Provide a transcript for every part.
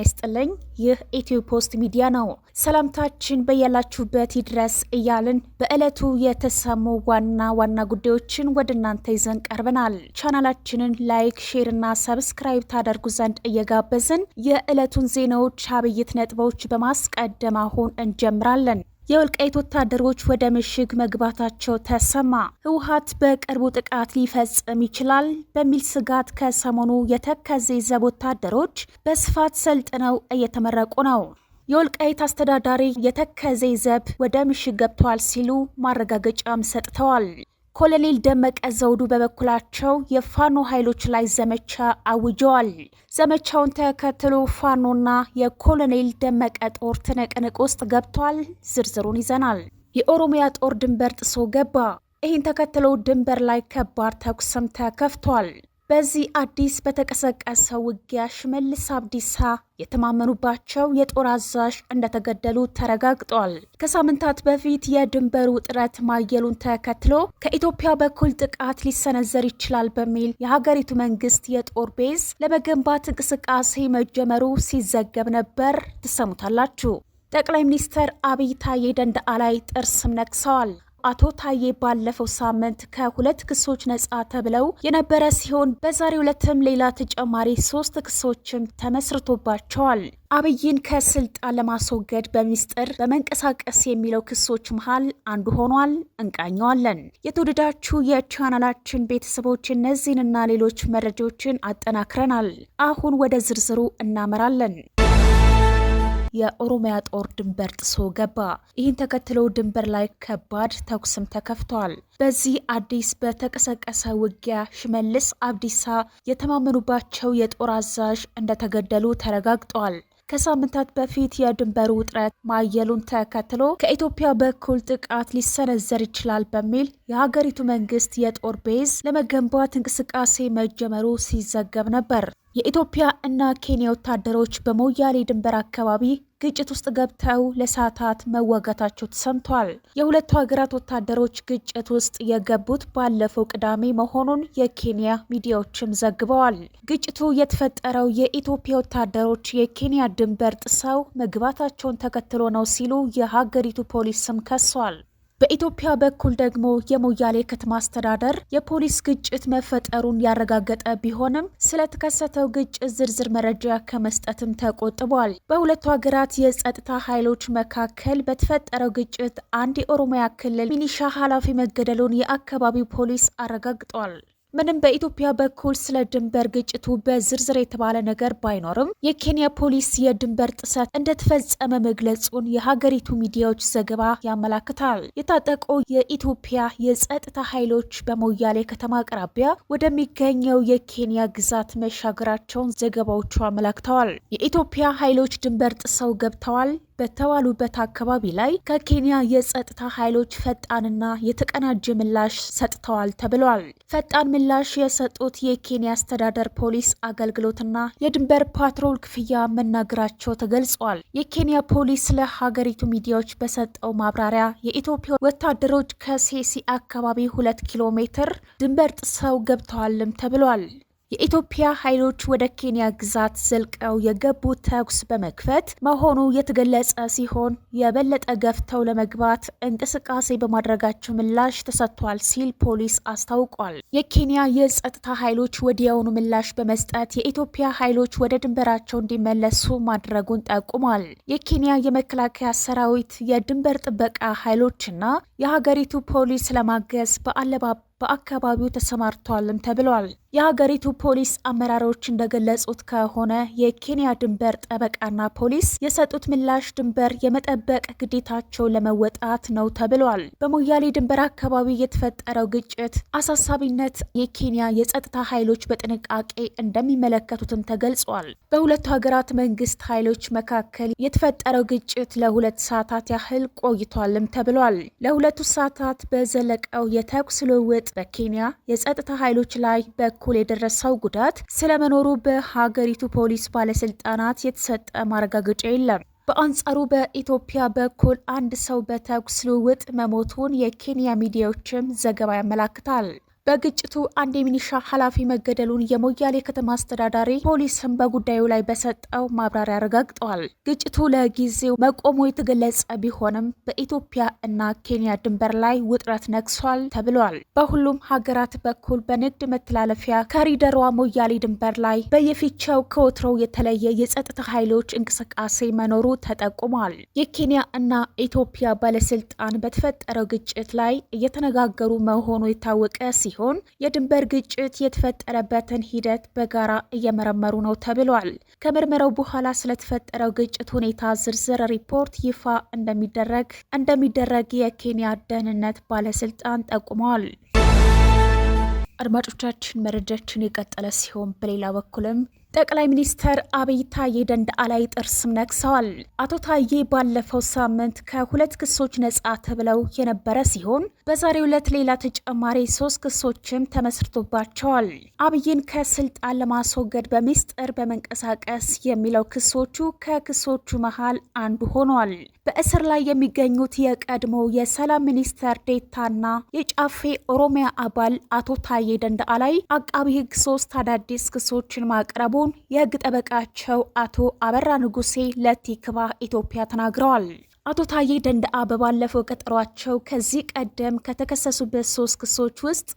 ይስጥልኝ። ይህ ኢትዮ ፖስት ሚዲያ ነው። ሰላምታችን በያላችሁበት ይድረስ እያልን በዕለቱ የተሰሙ ዋና ጉዳዮችን ወደ እናንተ ይዘን ቀርበናል። ቻናላችንን ላይክ፣ ሼር እና ሰብስክራይብ ታደርጉ ዘንድ እየጋበዝን የዕለቱን ዜናዎች አብይት ነጥቦች በማስቀደም አሁን እንጀምራለን። የወልቃይት ወታደሮች ወደ ምሽግ መግባታቸው ተሰማ። ህወሓት በቅርቡ ጥቃት ሊፈጽም ይችላል በሚል ስጋት ከሰሞኑ የተከዜ ዘብ ወታደሮች በስፋት ሰልጥነው እየተመረቁ ነው። የወልቃይት አስተዳዳሪ የተከዜ ዘብ ወደ ምሽግ ገብተዋል ሲሉ ማረጋገጫም ሰጥተዋል። ኮሎኔል ደመቀ ዘውዱ በበኩላቸው የፋኖ ኃይሎች ላይ ዘመቻ አውጀዋል። ዘመቻውን ተከትሎ ፋኖና የኮሎኔል ደመቀ ጦር ትንቅንቅ ውስጥ ገብቷል። ዝርዝሩን ይዘናል። የኦሮሚያ ጦር ድንበር ጥሶ ገባ። ይህን ተከትሎ ድንበር ላይ ከባድ ተኩስም ተከፍቷል። በዚህ አዲስ በተቀሰቀሰው ውጊያ ሽመልስ አብዲሳ የተማመኑባቸው የጦር አዛዥ እንደተገደሉ ተረጋግጧል። ከሳምንታት በፊት የድንበሩ ውጥረት ማየሉን ተከትሎ ከኢትዮጵያ በኩል ጥቃት ሊሰነዘር ይችላል በሚል የሀገሪቱ መንግስት የጦር ቤዝ ለመገንባት እንቅስቃሴ መጀመሩ ሲዘገብ ነበር። ትሰሙታላችሁ። ጠቅላይ ሚኒስትር አብይ ታዬ ደንደአ ላይ ጥርስም ነክሰዋል። አቶ ታዬ ባለፈው ሳምንት ከሁለት ክሶች ነጻ ተብለው የነበረ ሲሆን በዛሬው ዕለትም ሌላ ተጨማሪ 3 ክሶችም ተመስርቶባቸዋል። አብይን ከስልጣን ለማስወገድ በሚስጥር በመንቀሳቀስ የሚለው ክሶች መሃል አንዱ ሆኗል። እንቃኘዋለን። የተወደዳችሁ የቻናላችን ቤተሰቦች እነዚህንና ሌሎች መረጃዎችን አጠናክረናል። አሁን ወደ ዝርዝሩ እናመራለን። የኦሮሚያ ጦር ድንበር ጥሶ ገባ። ይህን ተከትሎ ድንበር ላይ ከባድ ተኩስም ተከፍቷል። በዚህ አዲስ በተቀሰቀሰ ውጊያ ሽመልስ አብዲሳ የተማመኑባቸው የጦር አዛዥ እንደተገደሉ ተረጋግጧል። ከሳምንታት በፊት የድንበሩ ውጥረት ማየሉን ተከትሎ ከኢትዮጵያ በኩል ጥቃት ሊሰነዘር ይችላል በሚል የሀገሪቱ መንግስት የጦር ቤዝ ለመገንባት እንቅስቃሴ መጀመሩ ሲዘገብ ነበር። የኢትዮጵያ እና ኬንያ ወታደሮች በሞያሌ ድንበር አካባቢ ግጭት ውስጥ ገብተው ለሰዓታት መዋጋታቸው ተሰምቷል። የሁለቱ ሀገራት ወታደሮች ግጭት ውስጥ የገቡት ባለፈው ቅዳሜ መሆኑን የኬንያ ሚዲያዎችም ዘግበዋል። ግጭቱ የተፈጠረው የኢትዮጵያ ወታደሮች የኬንያ ድንበር ጥሰው መግባታቸውን ተከትሎ ነው ሲሉ የሀገሪቱ ፖሊስም ከሷል። በኢትዮጵያ በኩል ደግሞ የሞያሌ ከተማ አስተዳደር የፖሊስ ግጭት መፈጠሩን ያረጋገጠ ቢሆንም ስለተከሰተው ግጭት ዝርዝር መረጃ ከመስጠትም ተቆጥቧል። በሁለቱ ሀገራት የጸጥታ ኃይሎች መካከል በተፈጠረው ግጭት አንድ የኦሮሚያ ክልል ሚሊሻ ኃላፊ መገደሉን የአካባቢው ፖሊስ አረጋግጧል። ምንም በኢትዮጵያ በኩል ስለ ድንበር ግጭቱ በዝርዝር የተባለ ነገር ባይኖርም የኬንያ ፖሊስ የድንበር ጥሰት እንደተፈጸመ መግለጹን የሀገሪቱ ሚዲያዎች ዘገባ ያመላክታል። የታጠቁ የኢትዮጵያ የጸጥታ ኃይሎች በሞያሌ ከተማ አቅራቢያ ወደሚገኘው የኬንያ ግዛት መሻገራቸውን ዘገባዎቹ አመላክተዋል። የኢትዮጵያ ኃይሎች ድንበር ጥሰው ገብተዋል በተባሉበት አካባቢ ላይ ከኬንያ የጸጥታ ኃይሎች ፈጣንና የተቀናጀ ምላሽ ሰጥተዋል ተብሏል። ፈጣን ምላሽ የሰጡት የኬንያ አስተዳደር ፖሊስ አገልግሎትና የድንበር ፓትሮል ክፍያ መናገራቸው ተገልጿል። የኬንያ ፖሊስ ለሀገሪቱ ሚዲያዎች በሰጠው ማብራሪያ የኢትዮጵያ ወታደሮች ከሴሲ አካባቢ 2 ኪሎ ሜትር ድንበር ጥሰው ገብተዋልም ተብሏል። የኢትዮጵያ ኃይሎች ወደ ኬንያ ግዛት ዘልቀው የገቡት ተኩስ በመክፈት መሆኑ የተገለጸ ሲሆን የበለጠ ገፍተው ለመግባት እንቅስቃሴ በማድረጋቸው ምላሽ ተሰጥቷል ሲል ፖሊስ አስታውቋል። የኬንያ የጸጥታ ኃይሎች ወዲያውኑ ምላሽ በመስጠት የኢትዮጵያ ኃይሎች ወደ ድንበራቸው እንዲመለሱ ማድረጉን ጠቁሟል። የኬንያ የመከላከያ ሰራዊት፣ የድንበር ጥበቃ ኃይሎችና የሀገሪቱ ፖሊስ ለማገዝ በአካባቢው ተሰማርተዋልም ተብሏል። የሀገሪቱ ፖሊስ አመራሮች እንደገለጹት ከሆነ የኬንያ ድንበር ጠበቃና ፖሊስ የሰጡት ምላሽ ድንበር የመጠበቅ ግዴታቸው ለመወጣት ነው ተብሏል። በሞያሌ ድንበር አካባቢ የተፈጠረው ግጭት አሳሳቢነት የኬንያ የጸጥታ ኃይሎች በጥንቃቄ እንደሚመለከቱትም ተገልጿል። በሁለቱ ሀገራት መንግስት ኃይሎች መካከል የተፈጠረው ግጭት ለ2 ሰዓታት ያህል ቆይቷልም ተብሏል። ለ2 ሰዓታት በዘለቀው የተኩስ ልውውጥ በኬንያ የጸጥታ ኃይሎች ላይ በኩል የደረሰው ጉዳት ስለመኖሩ በሀገሪቱ ፖሊስ ባለስልጣናት የተሰጠ ማረጋገጫ የለም። በአንጻሩ በኢትዮጵያ በኩል አንድ ሰው በተኩስ ልውውጥ መሞቱን የኬንያ ሚዲያዎችም ዘገባ ያመላክታል። በግጭቱ አንድ የሚኒሻ ኃላፊ መገደሉን የሞያሌ ከተማ አስተዳዳሪ ፖሊስም በጉዳዩ ላይ በሰጠው ማብራሪያ አረጋግጠዋል። ግጭቱ ለጊዜው መቆሙ የተገለጸ ቢሆንም በኢትዮጵያ እና ኬንያ ድንበር ላይ ውጥረት ነግሷል ተብሏል። በሁሉም ሀገራት በኩል በንግድ መተላለፊያ ከሪደሯ ሞያሌ ድንበር ላይ በየፊቻው ከወትሮው የተለየ የጸጥታ ኃይሎች እንቅስቃሴ መኖሩ ተጠቁሟል። የኬንያ እና ኢትዮጵያ ባለስልጣን በተፈጠረው ግጭት ላይ እየተነጋገሩ መሆኑ የታወቀ ሲሆን የድንበር ግጭት የተፈጠረበትን ሂደት በጋራ እየመረመሩ ነው ተብሏል። ከምርመራው በኋላ ስለተፈጠረው ግጭት ሁኔታ ዝርዝር ሪፖርት ይፋ እንደሚደረግ የኬንያ ደህንነት ባለስልጣን ጠቁመዋል። አድማጮቻችን መረጃችን የቀጠለ ሲሆን በሌላ በኩልም ጠቅላይ ሚኒስትር አብይ ታዬ ደንደዓ ላይ ጥርስም ነክሰዋል። አቶ ታዬ ባለፈው ሳምንት ከ2 ክሶች ነጻ ተብለው የነበረ ሲሆን በዛሬው ዕለት ሌላ ተጨማሪ 3 ክሶችም ተመስርቶባቸዋል። አብይን ከስልጣን ለማስወገድ በሚስጥር በመንቀሳቀስ የሚለው ክሶቹ ከክሶቹ መሃል አንዱ ሆኗል። በእስር ላይ የሚገኙት የቀድሞ የሰላም ሚኒስተር ዴታና የጫፌ ኦሮሚያ አባል አቶ ታዬ ደንደዓ ላይ አቃቢ ሕግ 3 አዳዲስ ክሶችን ማቅረቡ የህግ ጠበቃቸው አቶ አበራ ንጉሴ ለቲክቫህ ኢትዮጵያ ተናግረዋል። አቶ ታዬ ደንደዓ በባለፈው ቀጠሯቸው ከዚህ ቀደም ከተከሰሱበት 3 ክሶች ውስጥ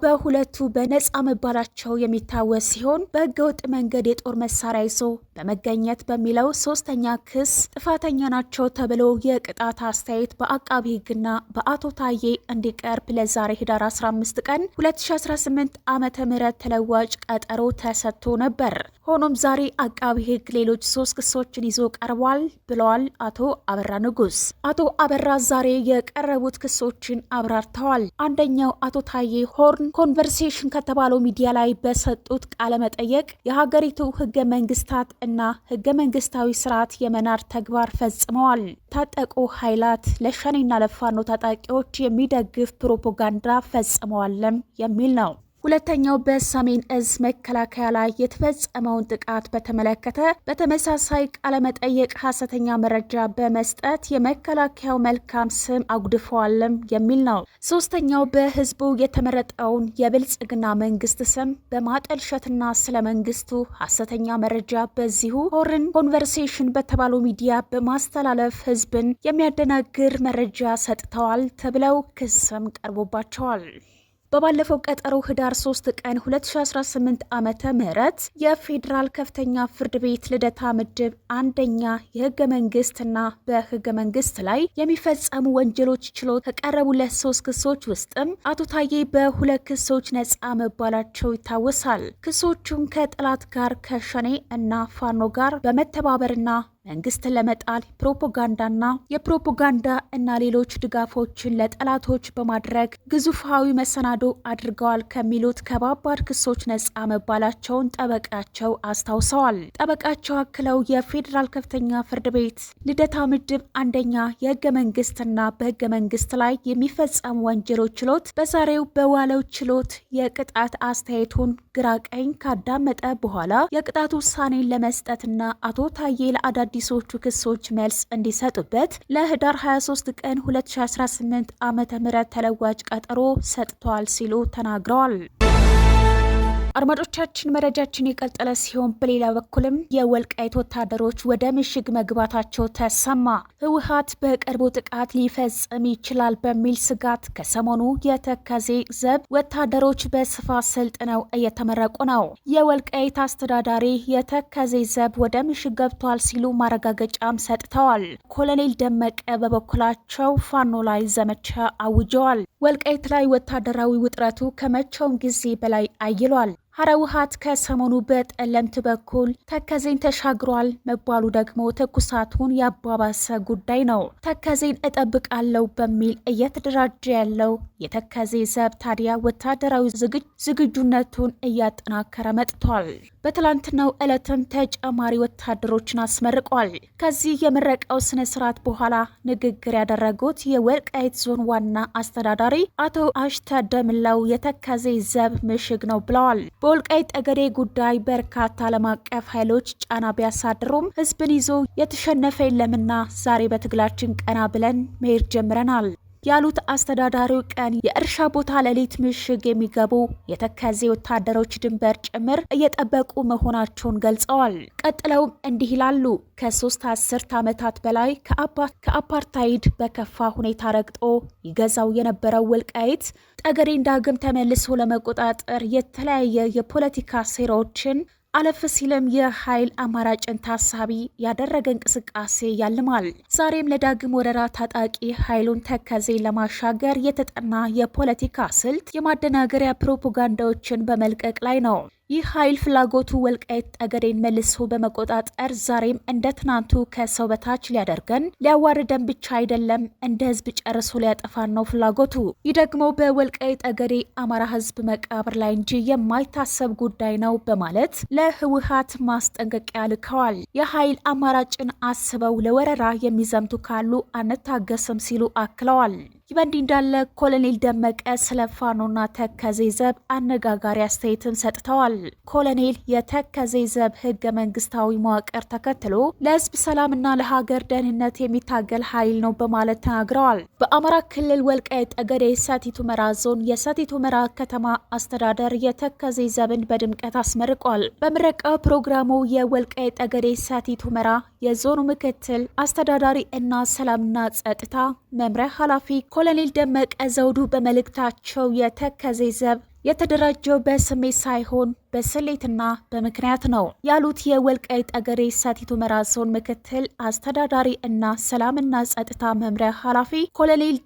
በሁለቱ በነጻ መባላቸው የሚታወስ ሲሆን በህገወጥ መንገድ የጦር መሳሪያ ይዞ በመገኘት በሚለው 3ኛ ክስ ጥፋተኛ ናቸው ተብሎ የቅጣት አስተያየት በአቃቢ ህግና በአቶ ታዬ እንዲቀርብ ለዛሬ ህዳር 15 ቀን 2018 ዓ.ም ተለዋጭ ቀጠሮ ተሰጥቶ ነበር። ሆኖም ዛሬ አቃቢ ህግ ሌሎች 3 ክሶችን ይዞ ቀርቧል ብለዋል አቶ አበራ ንጉስ። አቶ አበራ ዛሬ የቀረቡት ክሶችን አብራርተዋል። አንደኛው አቶ ታዬ ሆርን ኮንቨርሴሽን ከተባለው ሚዲያ ላይ በሰጡት ቃለ መጠየቅ የሀገሪቱ ህገ መንግስታት እና ህገ መንግስታዊ ስርዓት የመናድ ተግባር ፈጽመዋል፣ ታጠቁ ኃይላት ለሸኔና ለፋኖ ታጣቂዎች የሚደግፍ ፕሮፓጋንዳ ፈጽመዋልም የሚል ነው። ሁለተኛው በሰሜን እዝ መከላከያ ላይ የተፈጸመውን ጥቃት በተመለከተ በተመሳሳይ ቃለመጠየቅ ሐሰተኛ መረጃ በመስጠት የመከላከያው መልካም ስም አጉድፈዋልም የሚል ነው። ሶስተኛው በህዝቡ የተመረጠውን የብልጽግና መንግስት ስም በማጠልሸትና ስለ መንግስቱ ሐሰተኛ መረጃ በዚሁ ሆርን ኮንቨርሴሽን በተባለው ሚዲያ በማስተላለፍ ህዝብን የሚያደናግር መረጃ ሰጥተዋል ተብለው ክስም ቀርቦባቸዋል። በባለፈው ቀጠሮ ህዳር 3 ቀን 2018 ዓመተ ምህረት የፌዴራል ከፍተኛ ፍርድ ቤት ልደታ ምድብ አንደኛ የህገ መንግስትና በህገ መንግስት ላይ የሚፈጸሙ ወንጀሎች ችሎት ከቀረቡለት 3 ክሶች ውስጥም አቶ ታዬ በ2 ክሶች ነጻ መባላቸው ይታወሳል። ክሶቹም ከጠላት ጋር ከሸኔ እና ፋኖ ጋር በመተባበርና መንግስትን ለመጣል ፕሮፓጋንዳና የፕሮፓጋንዳ እና ሌሎች ድጋፎችን ለጠላቶች በማድረግ ግዙፋዊ መሰናዶ አድርገዋል ከሚሉት ከባባድ ክሶች ነጻ መባላቸውን ጠበቃቸው አስታውሰዋል። ጠበቃቸው አክለው የፌዴራል ከፍተኛ ፍርድ ቤት ልደታ ምድብ አንደኛ የህገ መንግስትና በህገ መንግስት ላይ የሚፈጸሙ ወንጀሎች ችሎት በዛሬው በዋለው ችሎት የቅጣት አስተያየቱን ግራ ቀኝ ካዳመጠ በኋላ የቅጣት ውሳኔን ለመስጠትና አቶ ታዬ ለአዳዲሶቹ ክሶች መልስ እንዲሰጡበት ለህዳር 23 ቀን 2018 ዓ.ም ተለዋጭ ቀጠሮ ሰጥቷል ሲሉ ተናግረዋል። አድማጮቻችን መረጃችን የቀጠለ ሲሆን በሌላ በኩልም የወልቃይት ወታደሮች ወደ ምሽግ መግባታቸው ተሰማ። ህወሓት በቅርቡ ጥቃት ሊፈጽም ይችላል በሚል ስጋት ከሰሞኑ የተከዜ ዘብ ወታደሮች በስፋት ሰልጥነው እየተመረቁ ነው። የወልቃይት አስተዳዳሪ የተከዜ ዘብ ወደ ምሽግ ገብቷል ሲሉ ማረጋገጫም ሰጥተዋል። ኮሎኔል ደመቀ በበኩላቸው ፋኖ ላይ ዘመቻ አውጀዋል። ወልቃይት ላይ ወታደራዊ ውጥረቱ ከመቼውም ጊዜ በላይ አይሏል። ህወሓት ከሰሞኑ በጠለምት በኩል ተከዜን ተሻግሯል መባሉ ደግሞ ትኩሳቱን ያባባሰ ጉዳይ ነው። ተከዜን እጠብቃለሁ በሚል እየተደራጀ ያለው የተከዜ ዘብ ታዲያ ወታደራዊ ዝግጁነቱን እያጠናከረ መጥቷል። በትላንትናው ዕለትም ተጨማሪ ወታደሮችን አስመርቋል። ከዚህ የምረቃው ስነ ስርዓት በኋላ ንግግር ያደረጉት የወልቃይት ዞን ዋና አስተዳዳሪ አቶ አሽተ ደምላው የተከዜ ዘብ ምሽግ ነው ብለዋል። በወልቃይት ጠገዴ ጉዳይ በርካታ ዓለም አቀፍ ኃይሎች ጫና ቢያሳድሩም ህዝብን ይዞ የተሸነፈ የለምና ዛሬ በትግላችን ቀና ብለን መሄድ ጀምረናል። ያሉት አስተዳዳሪው ቀን የእርሻ ቦታ ሌሊት ምሽግ የሚገቡ የተከዜ ወታደሮች ድንበር ጭምር እየጠበቁ መሆናቸውን ገልጸዋል። ቀጥለውም እንዲህ ይላሉ። ከ3 አስርት ዓመታት በላይ ከአፓርታይድ በከፋ ሁኔታ ረግጦ ይገዛው የነበረው ወልቃይት ጠገዴን ዳግም ተመልሶ ለመቆጣጠር የተለያየ የፖለቲካ ሴራዎችን አለፍ ሲልም የኃይል አማራጭን ታሳቢ ያደረገ እንቅስቃሴ ያልማል። ዛሬም ለዳግም ወረራ ታጣቂ ኃይሉን ተከዜ ለማሻገር የተጠና የፖለቲካ ስልት የማደናገሪያ ፕሮፓጋንዳዎችን በመልቀቅ ላይ ነው። ይህ ኃይል ፍላጎቱ ወልቃይት ጠገዴን መልሶ በመቆጣጠር ዛሬም እንደ ትናንቱ ከሰው በታች ሊያደርገን ሊያዋርደን ብቻ አይደለም፣ እንደ ህዝብ ጨርሶ ሊያጠፋን ነው ፍላጎቱ። ይህ ደግሞ በወልቃይት ጠገዴ አማራ ህዝብ መቃብር ላይ እንጂ የማይታሰብ ጉዳይ ነው በማለት ለህወሓት ማስጠንቀቂያ ልከዋል። የኃይል አማራጭን አስበው ለወረራ የሚዘምቱ ካሉ አንታገስም ሲሉ አክለዋል። ይህ በእንዲህ እንዳለ ኮሎኔል ደመቀ ስለ ፋኖና ተከዜ ዘብ አነጋጋሪ አስተያየትን ሰጥተዋል። ኮሎኔል የተከዜ ዘብ ህገ መንግስታዊ መዋቅር ተከትሎ ለህዝብ ሰላምና ለሀገር ደህንነት የሚታገል ኃይል ነው በማለት ተናግረዋል። በአማራ ክልል ወልቃይት ጠገዴ ሰቲት ሁመራ ዞን የሰቲት ሁመራ ከተማ አስተዳደር የተከዜ ዘብን በድምቀት አስመርቋል። በምረቃው ፕሮግራሙ የወልቃይት ጠገዴ ሰቲት ሁመራ የዞኑ ምክትል አስተዳዳሪ እና ሰላምና ጸጥታ መምሪያ ኃላፊ ኮሎኔል ደመቀ ዘውዱ በመልእክታቸው የተከዜ ዘብ የተደራጀው በስሜት ሳይሆን በስሌትና በምክንያት ነው ያሉት የወልቃይት ጠገዴ ሰቲት ሁመራ ዞን ምክትል አስተዳዳሪ እና ሰላምና ጸጥታ መምሪያ ኃላፊ ኮሎኔል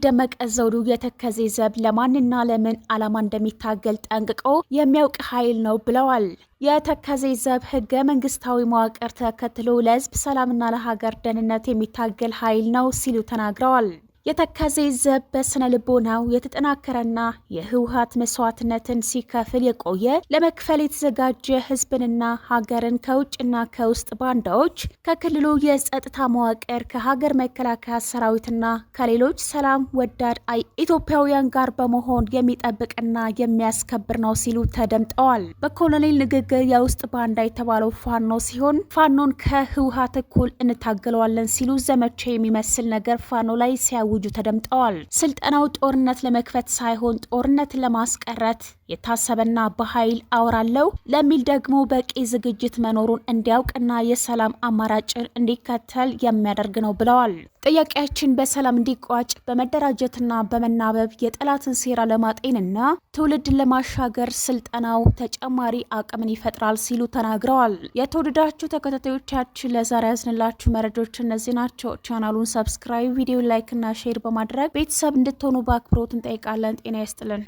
ደመቀ ዘውዱ የተከዜ ዘብ ለማንና ለምን ዓላማ እንደሚታገል ጠንቅቆ የሚያውቅ ኃይል ነው ብለዋል። የተከዜ ዘብ ህገ መንግስታዊ መዋቅር ተከትሎ ለህዝብ ሰላምና ለሀገር ደህንነት የሚታገል ኃይል ነው ሲሉ ተናግረዋል። የተከዜ ዘብ በስነ ልቦናው የተጠናከረና የህወሓት መስዋዕትነትን ሲከፍል የቆየ ለመክፈል የተዘጋጀ ህዝብንና ሀገርን ከውጭና ከውስጥ ባንዳዎች ከክልሉ የጸጥታ መዋቅር ከሀገር መከላከያ ሰራዊትና ከሌሎች ሰላም ወዳድ ኢትዮጵያውያን ጋር በመሆን የሚጠብቅና የሚያስከብር ነው ሲሉ ተደምጠዋል። በኮሎኔል ንግግር የውስጥ ባንዳ የተባለው ፋኖ ሲሆን ፋኖን ከህወሓት እኩል እንታገለዋለን ሲሉ ዘመቻ የሚመስል ነገር ፋኖ ላይ ሲያውጁ ተደምጠዋል። ስልጠናው ጦርነት ለመክፈት ሳይሆን ጦርነትን ለማስቀረት የታሰበና በኃይል አወራለው ለሚል ደግሞ በቂ ዝግጅት መኖሩን እንዲያውቅና የሰላም አማራጭን እንዲከተል የሚያደርግ ነው ብለዋል። ጥያቄያችን በሰላም እንዲቋጭ በመደራጀትና በመናበብ የጠላትን ሴራ ለማጤንና ትውልድን ለማሻገር ስልጠናው ተጨማሪ አቅምን ይፈጥራል ሲሉ ተናግረዋል። የተወደዳችሁ ተከታታዮቻችን ለዛሬ ያዝንላችሁ መረጃዎች እነዚህ ናቸው። ቻናሉን ሰብስክራይብ፣ ቪዲዮ ላይክ እና ሼር በማድረግ ቤተሰብ እንድትሆኑ በአክብሮት እንጠይቃለን። ጤና ይስጥልን።